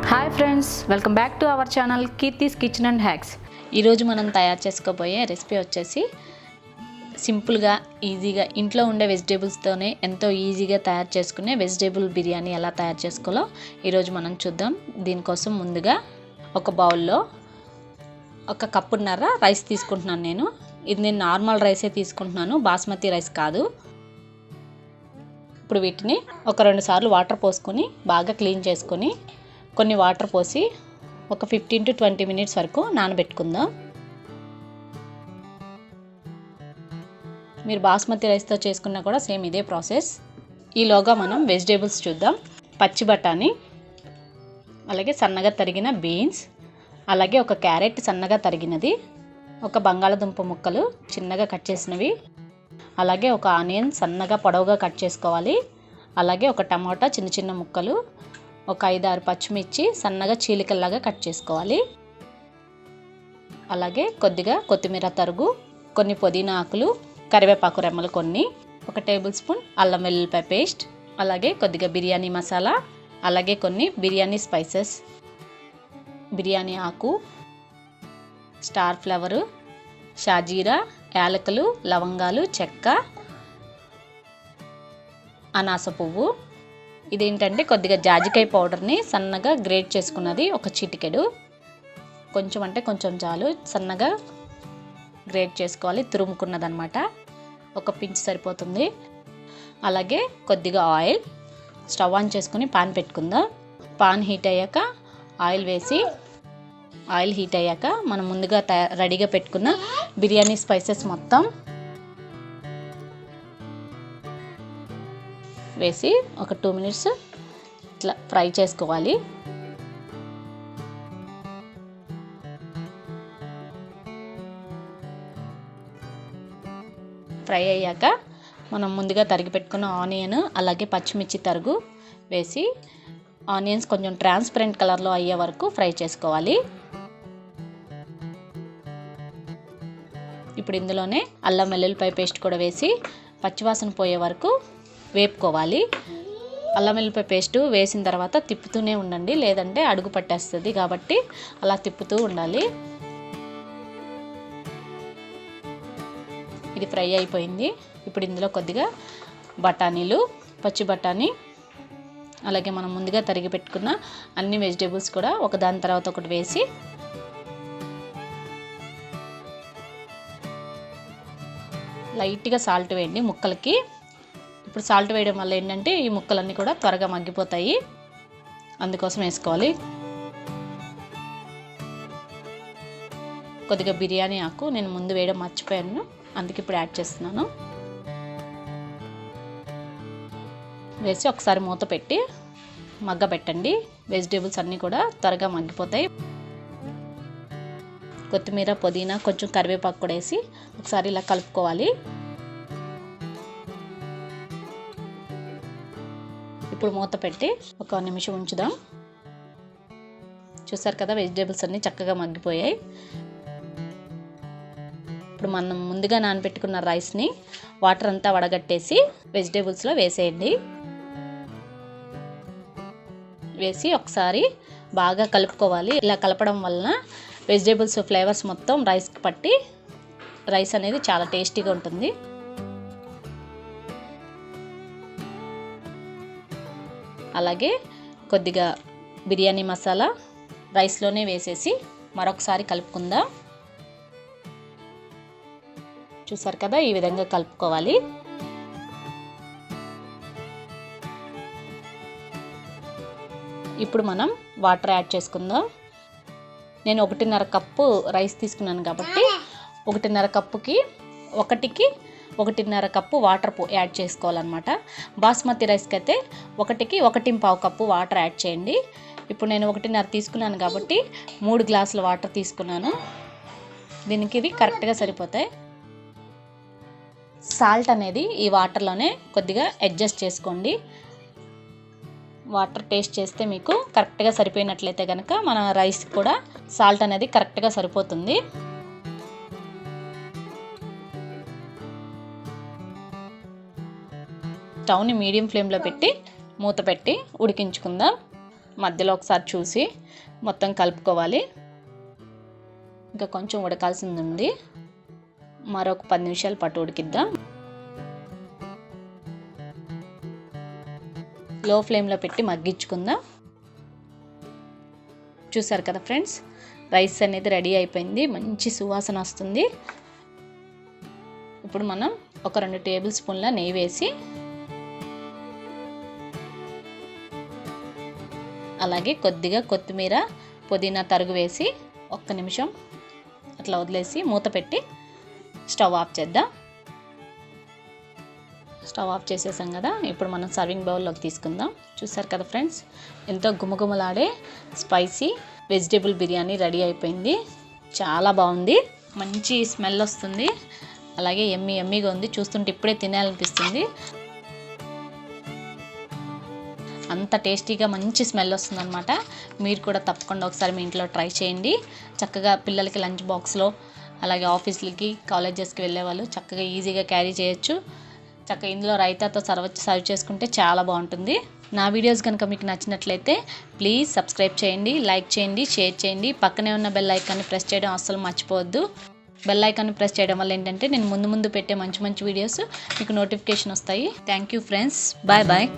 Hi friends, welcome back to our channel Keerthi's kitchen and hacks. ఈరోజు మనం తయారు చేసుకోబోయే రెసిపీ వచ్చేసి సింపుల్గా ఈజీగా ఇంట్లో ఉండే వెజిటేబుల్స్తోనే ఎంతో ఈజీగా తయారు చేసుకునే వెజిటేబుల్ బిర్యానీ ఎలా తయారు చేసుకోవాలో ఈరోజు మనం చూద్దాం. దీనికోసం ముందుగా ఒక బౌల్లో 1 కప్పున్నర రైస్ తీసుకుంటున్నాను. ఇది నేను నార్మల్ రైసే తీసుకుంటున్నాను, బాస్మతి రైస్ కాదు. ఇప్పుడు వీటిని 1-2 సార్లు వాటర్ పోసుకొని బాగా క్లీన్ చేసుకొని కొన్ని వాటర్ పోసి ఒక 15 to 20 మినిట్స్ వరకు నానబెట్టుకుందాం. మీరు బాస్మతి రైస్తో చేసుకున్నా కూడా సేమ్ ఇదే ప్రాసెస్. ఈలోగా మనం వెజిటేబుల్స్ చూద్దాం. పచ్చి బఠానీ, అలాగే సన్నగా తరిగిన బీన్స్, అలాగే ఒక క్యారెట్ సన్నగా తరిగినది, ఒక బంగాళదుంప ముక్కలు చిన్నగా కట్ చేసినవి, అలాగే ఒక ఆనియన్ సన్నగా పొడవుగా కట్ చేసుకోవాలి, అలాగే ఒక టమాటా చిన్న చిన్న ముక్కలు, ఒక 5-6 పచ్చిమిర్చి సన్నగా చీలికల్లాగా కట్ చేసుకోవాలి, అలాగే కొద్దిగా కొత్తిమీర తరుగు, కొన్ని పుదీనా ఆకులు, కరివేపాకు రెమ్మలు కొన్ని, 1 టేబుల్ స్పూన్ అల్లం వెల్లుల్లిపాయ పేస్ట్, అలాగే కొద్దిగా బిర్యానీ మసాలా, అలాగే కొన్ని బిర్యానీ స్పైసెస్, బిర్యానీ ఆకు, స్టార్ ఫ్లవరు, షాజీరా, యాలకులు, లవంగాలు, చెక్క, అనాస పువ్వు. ఇదేంటంటే కొద్దిగా జాజికాయ పౌడర్ని సన్నగా గ్రేట్ చేసుకున్నది, ఒక చిటికెడు, కొంచెం అంటే కొంచెం చాలు, సన్నగా గ్రేట్ చేసుకోవాలి, తురుముకున్నదనమాట. ఒక పించ్ సరిపోతుంది. అలాగే కొద్దిగా ఆయిల్, స్టవ్ ఆన్ చేసుకుని పాన్ పెట్టుకుందాం. పాన్ హీట్ అయ్యాక ఆయిల్ వేసి, ఆయిల్ హీట్ అయ్యాక మనం ముందుగా రెడీగా పెట్టుకున్న బిర్యానీ స్పైసెస్ మొత్తం వేసి ఒక 2 మినిట్స్ ఇట్లా ఫ్రై చేసుకోవాలి. ఫ్రై అయ్యాక మనం ముందుగా తరిగి పెట్టుకున్న ఆనియన్, అలాగే పచ్చిమిర్చి తరుగు వేసి ఆనియన్స్ కొంచెం ట్రాన్స్పరెంట్ కలర్లో అయ్యే వరకు ఫ్రై చేసుకోవాలి. ఇప్పుడు ఇందులోనే అల్లం వెల్లుల్లిపాయ పేస్ట్ కూడా వేసి పచ్చివాసన పోయే వరకు వేపుకోవాలి. అల్లం వెల్లుల్లిపాయ పేస్ట్ వేసిన తర్వాత తిప్పుతూనే ఉండండి, లేదంటే అడుగు పట్టేస్తుంది, కాబట్టి అలా తిప్పుతూ ఉండాలి. ఇది ఫ్రై అయిపోయింది. ఇప్పుడు ఇందులో కొద్దిగా బఠానీలు, పచ్చి బఠానీ, అలాగే మనం ముందుగా తరిగి పెట్టుకున్న అన్ని వెజిటేబుల్స్ కూడా ఒకదాని తర్వాత ఒకటి వేసి లైట్గా సాల్ట్ వేయండి ముక్కలకి. ఇప్పుడు సాల్ట్ వేయడం వల్ల ఏంటంటే ఈ ముక్కలన్నీ కూడా త్వరగా మగ్గిపోతాయి, అందుకోసం వేసుకోవాలి. కొద్దిగా బిర్యానీ ఆకు నేను ముందు వేయడం మర్చిపోయాను, అందుకే ఇప్పుడు యాడ్ చేస్తున్నాను. వేసి ఒకసారి మూత పెట్టి మగ్గబెట్టండి. వెజిటేబుల్స్ అన్నీ కూడా త్వరగా మగ్గిపోతాయి. కొత్తిమీర, పుదీనా, కొంచెం కరివేపాకు కూడా వేసి ఒకసారి ఇలా కలుపుకోవాలి. ఇప్పుడు మూత పెట్టి 1 నిమిషం ఉంచుదాం. చూసారు కదా, వెజిటేబుల్స్ అన్నీ చక్కగా మగ్గిపోయాయి. ఇప్పుడు మనం ముందుగా నానబెట్టుకున్న రైస్ని వాటర్ అంతా వడగట్టేసి వెజిటేబుల్స్లో వేసేయండి. వేసి ఒకసారి బాగా కలుపుకోవాలి. ఇలా కలపడం వలన వెజిటేబుల్స్ ఫ్లేవర్స్ మొత్తం రైస్కి పట్టి రైస్ అనేది చాలా టేస్టీగా ఉంటుంది. అలాగే కొద్దిగా బిర్యానీ మసాలా రైస్లోనే వేసేసి మరొకసారి కలుపుకుందాం. చూసారు కదా, ఈ విధంగా కలుపుకోవాలి. ఇప్పుడు మనం వాటర్ యాడ్ చేసుకుందాం. నేను 1.5 కప్పు రైస్ తీసుకున్నాను కాబట్టి 1.5 కప్పుకి 1.5 కప్పు వాటర్ యాడ్ చేసుకోవాలన్నమాట. బాస్మతి రైస్కి అయితే 1కి 1.25 కప్పు వాటర్ యాడ్ చేయండి. ఇప్పుడు నేను 1.5 తీసుకున్నాను కాబట్టి 3 గ్లాసుల వాటర్ తీసుకున్నాను. దీనికి ఇవి కరెక్ట్గా సరిపోతాయి. సాల్ట్ అనేది ఈ వాటర్లోనే కొద్దిగా అడ్జస్ట్ చేసుకోండి. వాటర్ టేస్ట్ చేస్తే మీకు కరెక్ట్గా సరిపోయినట్లయితే కనుక మన రైస్ కూడా సాల్ట్ అనేది కరెక్ట్గా సరిపోతుంది. స్టవ్ని మీడియం ఫ్లేమ్లో పెట్టి మూత పెట్టి ఉడికించుకుందాం. మధ్యలో ఒకసారి చూసి మొత్తం కలుపుకోవాలి. ఇంకా కొంచెం ఉడకాల్సింది ఉంది, మరొక 10 నిమిషాల పాటు ఉడికిద్దాం. లో ఫ్లేమ్లో పెట్టి మగ్గించుకుందాం. చూసారు కదా ఫ్రెండ్స్, రైస్ అనేది రెడీ అయిపోయింది, మంచి సువాసన వస్తుంది. ఇప్పుడు మనం ఒక 2 టేబుల్ స్పూన్ల నెయ్యి వేసి, అలాగే కొద్దిగా కొత్తిమీర పుదీనా తరుగు వేసి 1 నిమిషం అట్లా వదిలేసి మూత పెట్టి స్టవ్ ఆఫ్ చేద్దాం. స్టవ్ ఆఫ్ చేసేసాం కదా, ఇప్పుడు మనం సర్వింగ్ బౌల్లోకి తీసుకుందాం. చూసారు కదా ఫ్రెండ్స్, ఎంతో గుమగుమలాడే స్పైసీ వెజిటేబుల్ బిర్యానీ రెడీ అయిపోయింది. చాలా బాగుంది, మంచి స్మెల్ వస్తుంది, అలాగే ఎమ్మీగా ఉంది. చూస్తుంటే ఇప్పుడే తినాలనిపిస్తుంది, అంత టేస్టీగా మంచి స్మెల్ వస్తుంది అనమాట. మీరు కూడా తప్పకుండా ఒకసారి మీ ఇంట్లో ట్రై చేయండి. చక్కగా పిల్లలకి లంచ్ బాక్స్లో, అలాగే ఆఫీస్లకి కాలేజెస్కి వెళ్ళే వాళ్ళు చక్కగా ఈజీగా క్యారీ చేయొచ్చు. చక్కగా ఇందులో రైతాతో సర్వ్ చేసుకుంటే చాలా బాగుంటుంది. నా వీడియోస్ కనుక మీకు నచ్చినట్లయితే ప్లీజ్ సబ్స్క్రైబ్ చేయండి, లైక్ చేయండి, షేర్ చేయండి. పక్కనే ఉన్న బెల్ ఐకాన్ని ప్రెస్ చేయడం అస్సలు మర్చిపోవద్దు. బెల్ ఐకాన్ని ప్రెస్ చేయడం వల్ల ఏంటంటే నేను ముందు పెట్టే మంచి వీడియోస్ మీకు నోటిఫికేషన్ వస్తాయి. Thank you friends, bye bye.